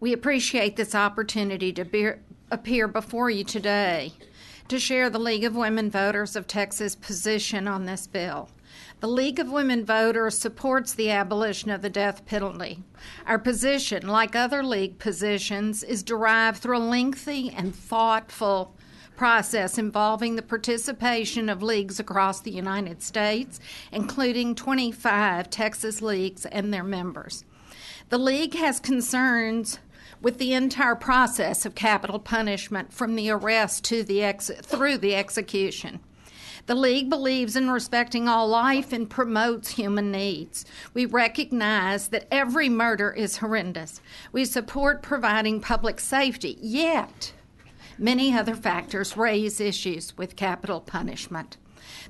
We appreciate this opportunity to appear before you today to share the League of Women Voters of Texas' position on this bill. The League of Women Voters supports the abolition of the death penalty. Our position, like other League positions, is derived through a lengthy and thoughtful process involving the participation of leagues across the United States, including 25 Texas leagues and their members. The League has concerns with the entire process of capital punishment from the arrest to through the execution. The League believes in respecting all life and promotes human needs. We recognize that every murder is horrendous. We support providing public safety, yet many other factors raise issues with capital punishment.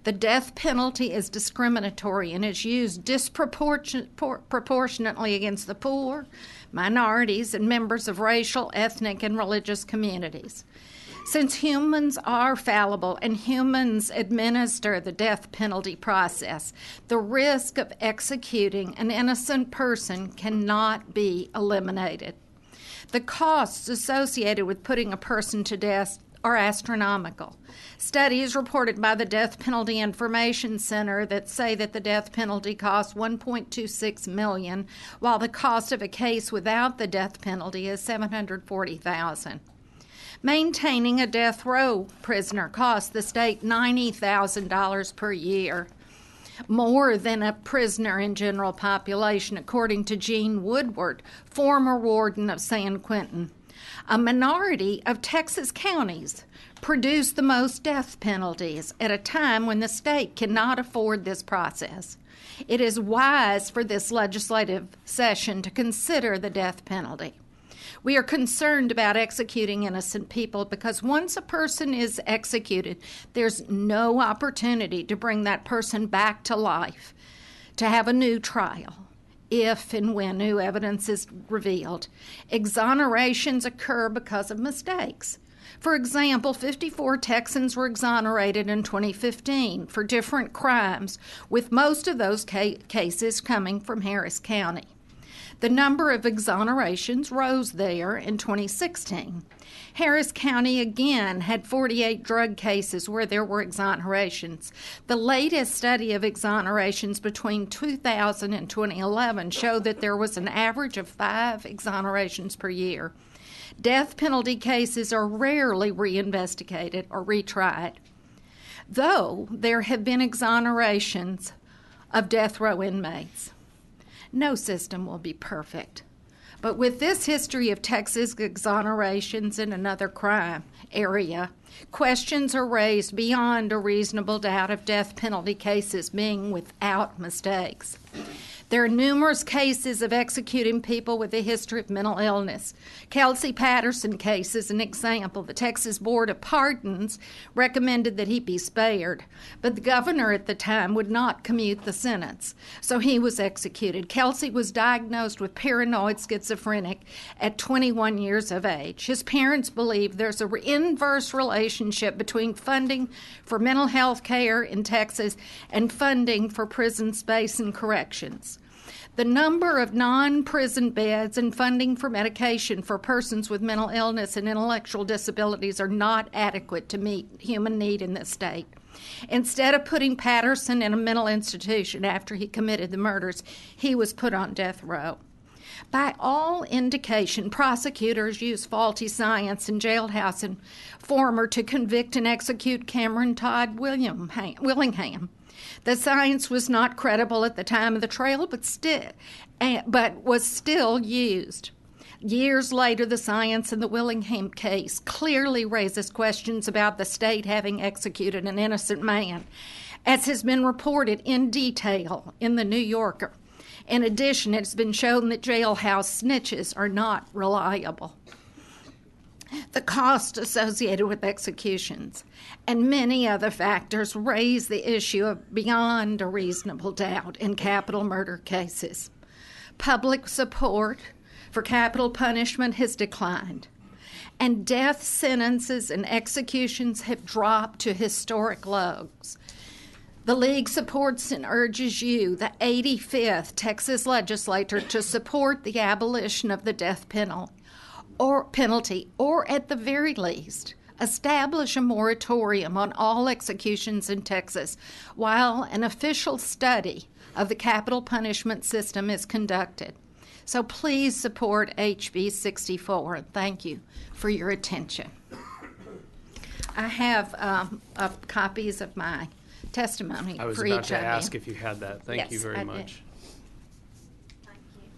The death penalty is discriminatory and is used disproportionately against the poor, minorities, and members of racial, ethnic, and religious communities. Since humans are fallible and humans administer the death penalty process, the risk of executing an innocent person cannot be eliminated. The costs associated with putting a person to death are astronomical. Studies reported by the Death Penalty Information Center that say that the death penalty costs $1.26 million, while the cost of a case without the death penalty is $740,000. Maintaining a death row prisoner costs the state $90,000 per year, more than a prisoner in general population, according to Gene Woodward, former warden of San Quentin. A minority of Texas counties produce the most death penalties at a time when the state cannot afford this process. It is wise for this legislative session to consider the death penalty. We are concerned about executing innocent people because once a person is executed, there's no opportunity to bring that person back to life, to have a new trial, if and when new evidence is revealed. Exonerations occur because of mistakes. For example, 54 Texans were exonerated in 2015 for different crimes, with most of those cases coming from Harris County. The number of exonerations rose there in 2016. Harris County again had 48 drug cases where there were exonerations. The latest study of exonerations between 2000 and 2011 showed that there was an average of 5 exonerations per year. Death penalty cases are rarely reinvestigated or retried, though there have been exonerations of death row inmates. No system will be perfect. But with this history of Texas exonerations in another crime area, questions are raised beyond a reasonable doubt of death penalty cases being without mistakes. There are numerous cases of executing people with a history of mental illness. Kelsey Patterson case is an example. The Texas Board of Pardons recommended that he be spared, but the governor at the time would not commute the sentence, so he was executed. Kelsey was diagnosed with paranoid schizophrenic at 21 years of age. His parents believe there's an inverse relationship between funding for mental health care in Texas and funding for prison space and corrections. The number of non-prison beds and funding for medication for persons with mental illness and intellectual disabilities are not adequate to meet human need in this state. Instead of putting Patterson in a mental institution after he committed the murders, he was put on death row. By all indication, prosecutors used faulty science and jailhouse informer to convict and execute Cameron Todd Willingham. The science was not credible at the time of the trial, but was still used. Years later, the science in the Willingham case clearly raises questions about the state having executed an innocent man, as has been reported in detail in the New Yorker. In addition, it's been shown that jailhouse snitches are not reliable. The cost associated with executions and many other factors raise the issue of beyond a reasonable doubt in capital murder cases. Public support for capital punishment has declined, and death sentences and executions have dropped to historic lows. The League supports and urges you, the 85th Texas legislature, to support the abolition of the death penalty. or penalty, or at the very least, establish a moratorium on all executions in Texas while an official study of the capital punishment system is conducted. So please support HB 64. Thank you for your attention. I have copies of my testimony I was for about each to of ask you. if you had that. Thank you Yes, very I much. did. Thank you.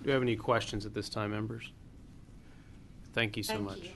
Do you have any questions at this time, members? Thank you so much. You.